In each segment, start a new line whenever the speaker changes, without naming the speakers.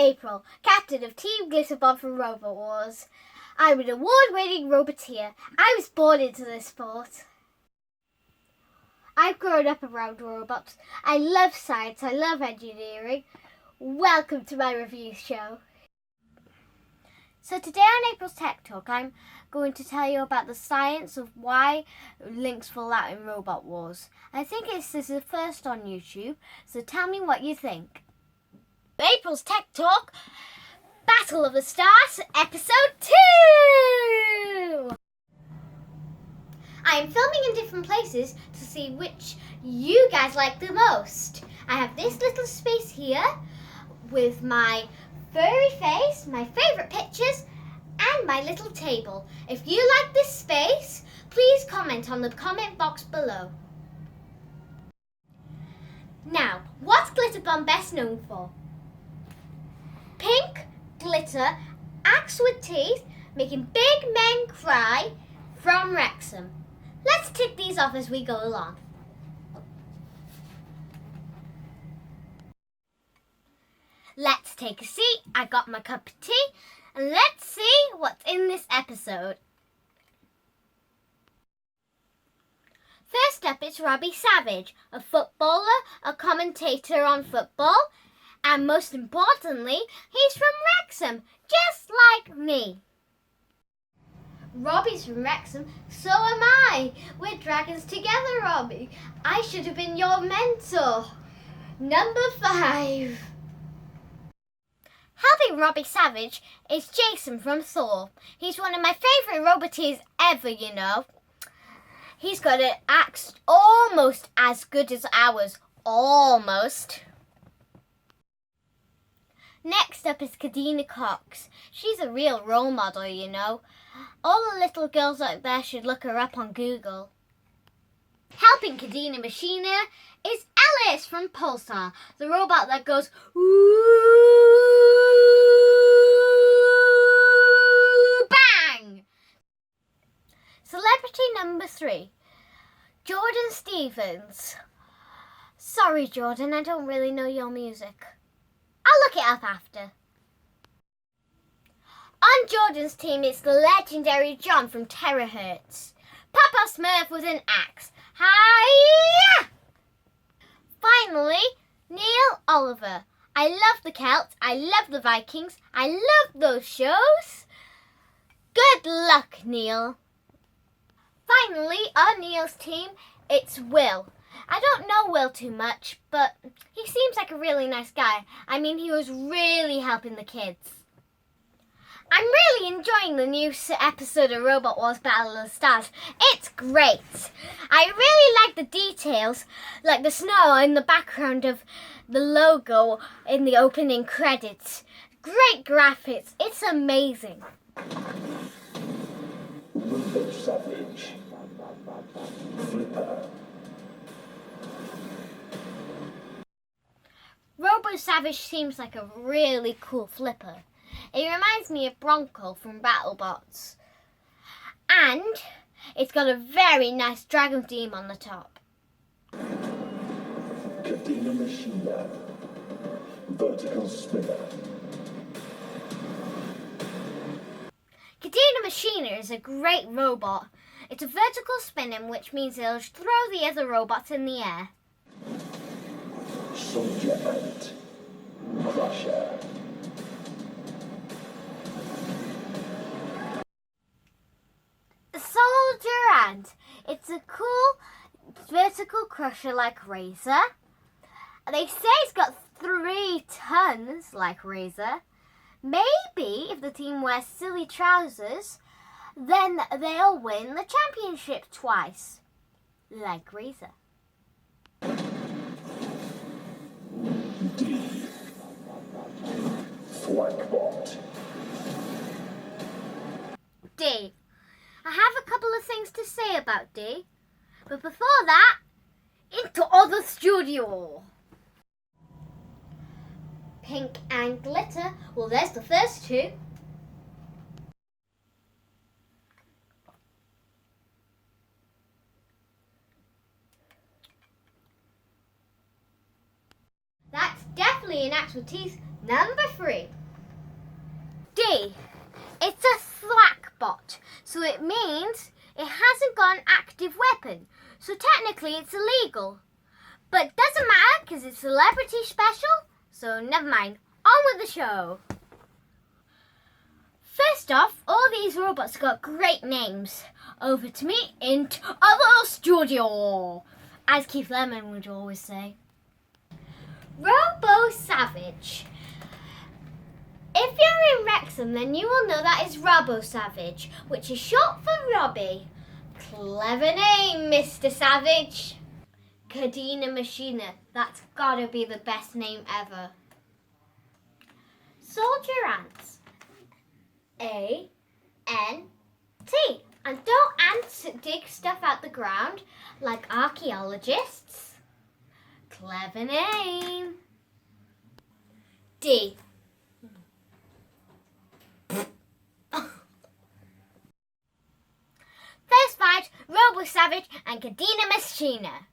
April, captain of Team GlitterBomb from Robot Wars. I'm an award-winning roboteer. I was born into this sport. I've grown up around robots. I love science. I love engineering. Welcome to my review show. So today on April's Tech Talk, I'm going to tell you about the science of why links fall out in Robot Wars. I think this is the first on YouTube, so tell me what you think. April's Tech Talk, Battle of the Stars, Episode 2! I am filming in different places to see which you guys like the most. I have this little space here with my furry face, my favourite pictures, and my little table. If you like this space, please comment on the comment box below. Now, what's GlitterBomb best known for? Pink glitter, axe with teeth, making big men cry from Wrexham. Let's tick these off as we go along. Let's take a seat. I got my cup of tea, and let's see what's in this episode. First up, it's Robbie Savage, a footballer, a commentator on football, and most importantly, he's from Wrexham, just like me. Robbie's from Wrexham, so am I. We're dragons together, Robbie. I should have been your mentor. Number 5. Helping Robbie Savage is Jason from Thor. He's one of my favourite roboteers ever, you know. He's got an axe almost as good as ours. Almost. Next up is Kadena Cox. She's a real role model, you know. All the little girls out there should look her up on Google. Helping Kadena Machiner is Alice from Pulsar, the robot that goes ooh, bang! Celebrity number 3, Jordan Stevens. Sorry, Jordan, I don't really know your music. I'll look it up after. On Jordan's team, it's the legendary John from Terahertz. Papa Smurf with an axe. Hiya! Finally, Neil Oliver. I love the Celts. I love the Vikings. I love those shows. Good luck, Neil. Finally, on Neil's team, it's Will. I don't know Will too much, but he seems like a really nice guy. I mean, he was really helping the kids. I'm really enjoying the new episode of Robot Wars Battle of the Stars. It's great. I really like the details, like the snow in the background of the logo in the opening credits. Great graphics. It's amazing.
Robo Savage. Flipper.
Robo Savage seems like a really cool flipper. It reminds me of Bronco from BattleBots. And it's got a very nice dragon theme on the top.
Kadena Machiner. Vertical spinner.
Kadena Machiner is a great robot. It's a vertical spinning, which means it'll throw the other robots in the air.
Soldier Ant. Crusher.
Soldier Ant. It's a cool vertical crusher like Razor. They say it's got 3 tons like Razor. Maybe if the team wears silly trousers, then they'll win the championship twice, like Razor.
D. Flankbot.
D. I have a couple of things to say about D, but before that, into other studio. Pink and glitter. Well, there's the first 2. That's definitely an axe with teeth Number 3. D. It's a thwack bot, so it means it hasn't got an active weapon, so technically it's illegal. But doesn't matter because it's celebrity special, so never mind. On with the show. First off, all these robots got great names. Over to me into other studio, as Keith Lemon would always say. Robo Savage. If you're in Wrexham, then you will know that is Robo Savage, which is short for Robbie. Clever name, Mr. Savage. Cadena Machina. That's gotta be the best name ever. Soldier ants. A-N-T. And don't ants dig stuff out the ground like archaeologists? Clever name. D. First fight, Robo Savage and Cadena Machina.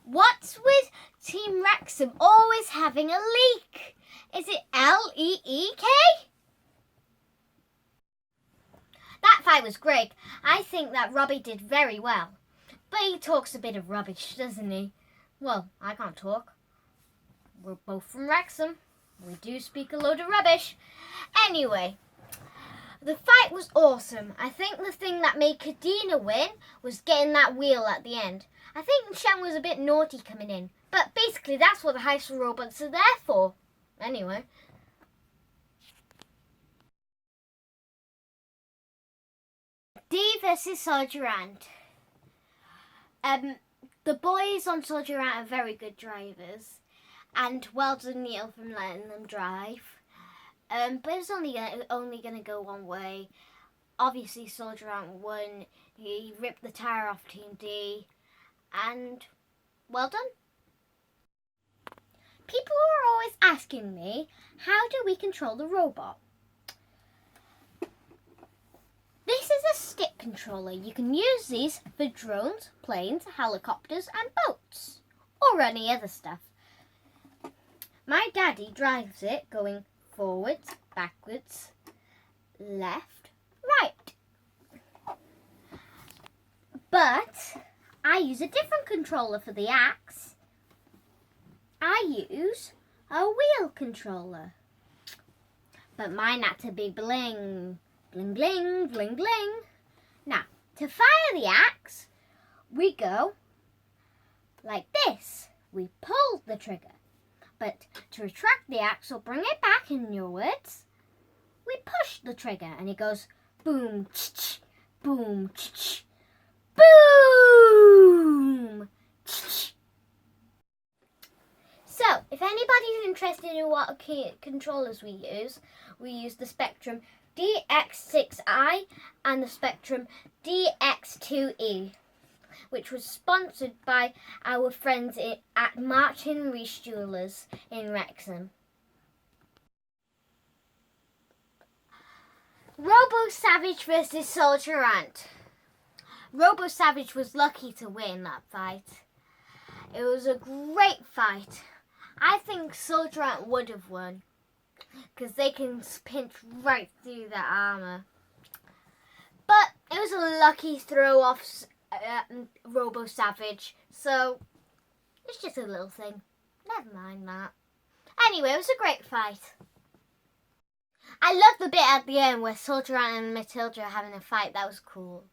What's with Team Wrexham always having a leak? Is it L-E-E-K? That fight was great. I think that Robbie did very well. But he talks a bit of rubbish, doesn't he? Well, I can't talk. We're both from Wrexham. We do speak a load of rubbish. Anyway, the fight was awesome. I think the thing that made Cadena win was getting that wheel at the end. I think Shem was a bit naughty coming in. But basically, that's what the heist robots are there for. Anyway. D versus Soldier Ant. The boys on Soldier Ant are very good drivers. And well done, Neil, for letting them drive. But it's only going to go one way. Obviously, Soldier Ant won. He ripped the tire off Team D. And well done. People are always asking me, how do we control the robot? This is a stick controller. You can use these for drones, planes, helicopters and boats. Or any other stuff. My daddy drives it going forwards, backwards, left, right. But I use a different controller for the axe. I use a wheel controller. But mine had to be bling. Bling, bling, bling, bling. Now, to fire the axe, we go like this. We pull the trigger. But to retract the axe or bring it back, in your words, we push the trigger and it goes boom, ch-ch, boom, ch-ch, boom, ch-ch. So, if anybody's interested in what controllers we use the Spectrum DX6i and the Spectrum DX2e, which was sponsored by our friends at Martin Rees Jewellers in Wrexham. Robo Savage versus Soldier Ant. Robo Savage was lucky to win that fight. It was a great fight. I think Soldier Ant would have won because they can pinch right through that armour. But it was a lucky throw off Robo Savage, so it's just a little thing. Never mind that. Anyway, it was a great fight. I love the bit at the end where Soldier Ant and Matilda are having a fight. That was cool.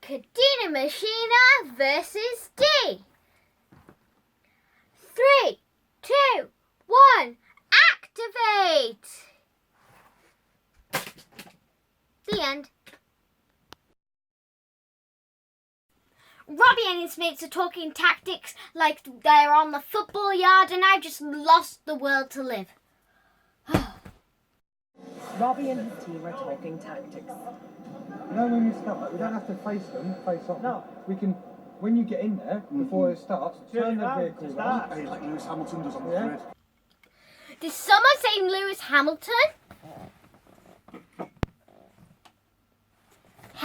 Cadena Machina versus D. 3, 2, 1, activate! The end. Robbie and his mates are talking tactics like they're on the football yard and I've just lost the world to live.
Robbie and his team are talking tactics.
You know when you start, we don't have to face them, face off. No. We can, when you get in there, before it starts, turn the vehicle around.
Hey, like Lewis Hamilton does on the grid.
Did someone say Lewis Hamilton?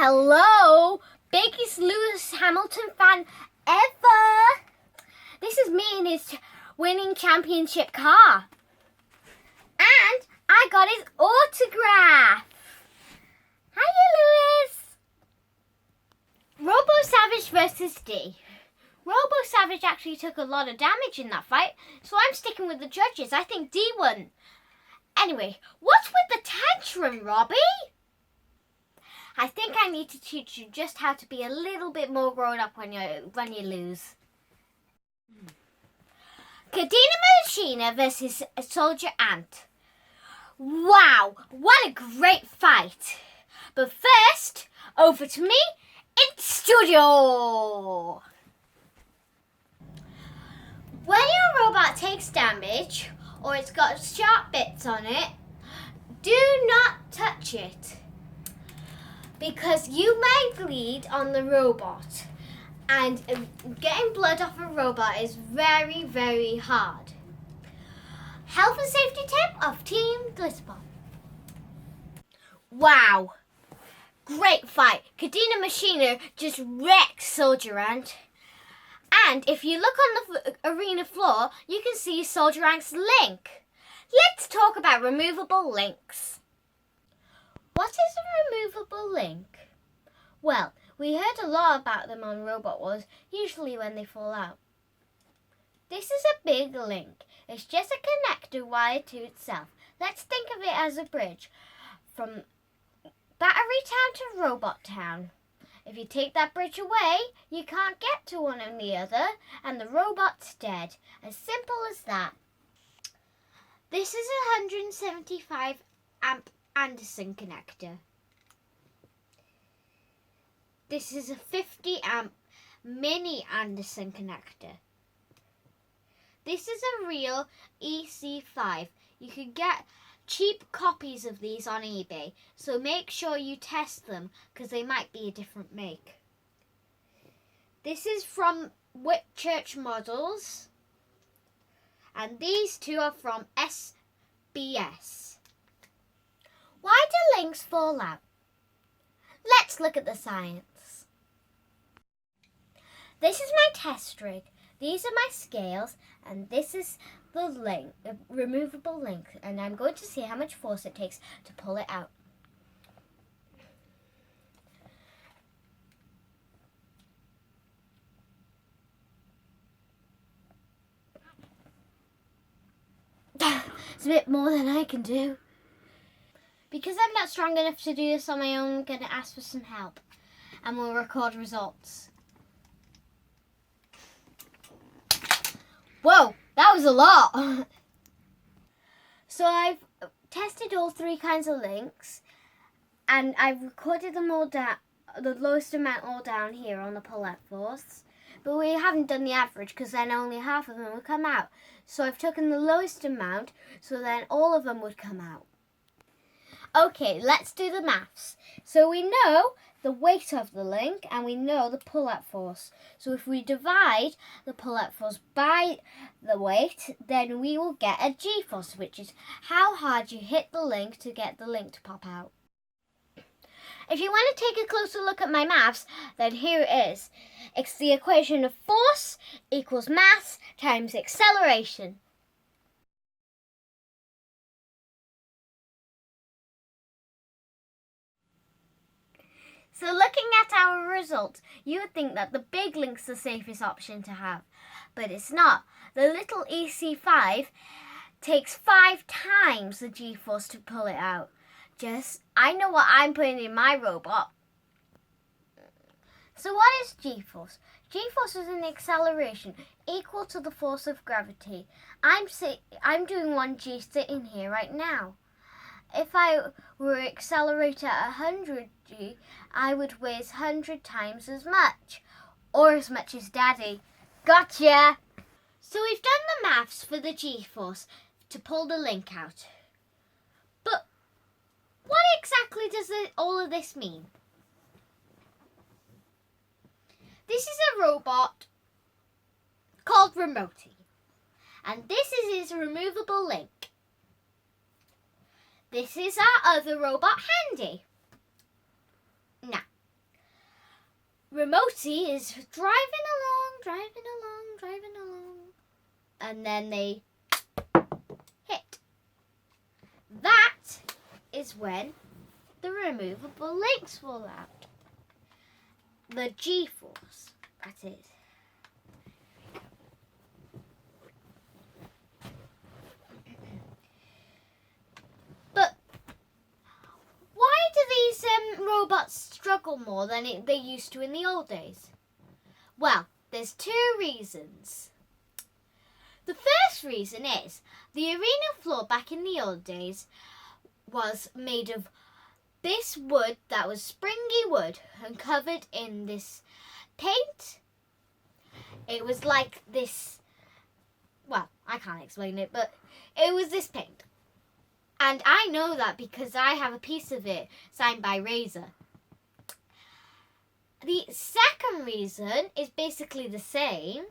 Hello, biggest Lewis Hamilton fan ever. This is me in his winning championship car. And I got his autograph. Hiya, Lewis. Robo Savage versus D. Robo Savage actually took a lot of damage in that fight, so I'm sticking with the judges. I think D won. Anyway, what's with the tantrum, Robbie? I think I need to teach you just how to be a little bit more grown up when you lose. Kadena Machina versus Soldier Ant. Wow, what a great fight. But first, over to me in studio. When your robot takes damage or it's got sharp bits on it, do not touch it because you may bleed on the robot, and getting blood off a robot is very, very hard. Health and safety tip of Team GlitterBomb. Wow, great fight. Kadena Machina just wrecked Soldier Ant. And if you look on the arena floor, you can see Soldier Ant's link. Let's talk about removable links. What is a removable link? Well, we heard a lot about them on Robot Wars, usually when they fall out. This is a big link. It's just a connector wired to itself. Let's think of it as a bridge from Battery Town to Robot Town. If you take that bridge away, you can't get to one and the other, and the robot's dead. As simple as that. This is a 175 amp Anderson connector. This is a 50 amp mini Anderson connector. This is a real EC5. You can get cheap copies of these on eBay, so make sure you test them because they might be a different make. This is from Whitchurch Models, and these two are from SBS. Why do links fall out? Let's look at the science. This is my test rig. These are my scales, and this is the link, the removable link, and I'm going to see how much force it takes to pull it out. It's a bit more than I can do. Because I'm not strong enough to do this on my own, I'm going to ask for some help, and we'll record results. Whoa, that was a lot. So I've tested all three kinds of links, and I've recorded them all down, the lowest amount all down here on the pull-out force. But we haven't done the average because then only half of them would come out. So I've taken the lowest amount, so then all of them would come out. Okay, let's do the maths. So we know the weight of the link and we know the pull-out force. So if we divide the pull-out force by the weight, then we will get a G-force, which is how hard you hit the link to get the link to pop out. If you want to take a closer look at my maths, then here it is. It's the equation of force equals mass times acceleration. So looking at our results, you would think that the big link's the safest option to have, but it's not. The little EC5 takes 5 times the G-force to pull it out. I know what I'm putting in my robot. So what is G-force? G-force is an acceleration equal to the force of gravity. I'm doing 1 G sitting here right now. If I were to accelerate at 100 G, I would weigh 100 times as much, or as much as Daddy. Gotcha! So we've done the maths for the G-force to pull the link out. But what exactly does all of this mean? This is a robot called Roboteer, and this is his removable link. This is our other robot, Handy. Now, Remote is driving along, and then they hit. That is when the removable links fall out. The G-force, that is. But why do these robots struggle more than they used to in the old days? Well, there's two reasons. The first reason is the arena floor back in the old days was made of this wood that was springy wood and covered in this paint. It was like this, well, I can't explain it, but it was this paint. And I know that because I have a piece of it signed by Razor. The second reason is basically the same.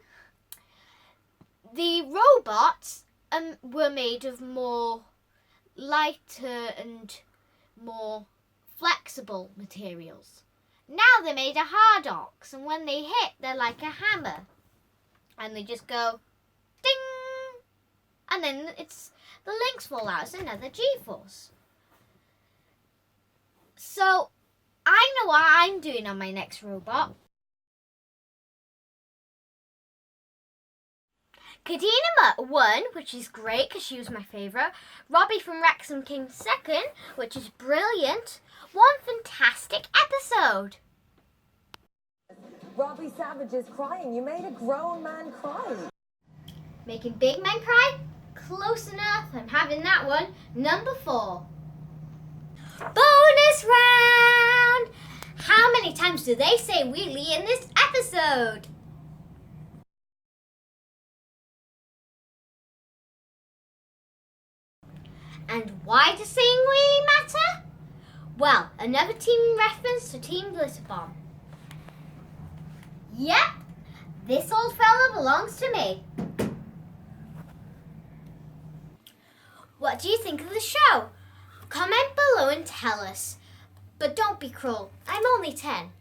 The robots were made of more lighter and more flexible materials. Now they're made of hard ox, and when they hit, they're like a hammer. And they just go ding! And then the links fall out. It's another G-force. So I know what I'm doing on my next robot. Kadina won, which is great because she was my favourite. Robbie from Wrexham came second, which is brilliant. One fantastic episode.
Robbie Savage is crying. You made a grown man cry.
Making big men cry? Close enough. I'm having that one. Number 4. Bonus round! How many times do they say wheelie in this episode? And why does saying wheelie matter? Well, another team reference to Team GlitterBomb. Yep, this old fella belongs to me. What do you think of the show? Comment below and tell us. But don't be cruel, I'm only 10.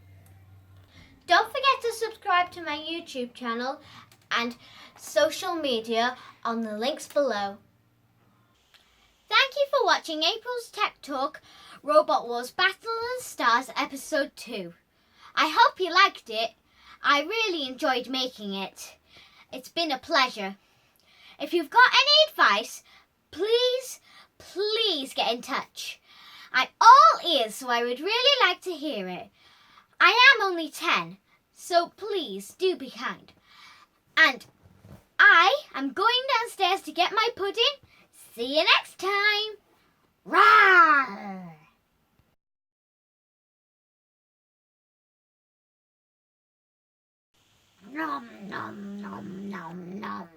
Don't forget to subscribe to my YouTube channel and social media on the links below. Thank you for watching April's Tech Talk Robot Wars Battle of the Stars Episode 2. I hope you liked it. I really enjoyed making it. It's been a pleasure. If you've got any advice, please get in touch. I'm all ears, so I would really like to hear it. I am only 10, so please do be kind. And I am going downstairs to get my pudding. See you next time. Rawr! Nom nom nom nom nom.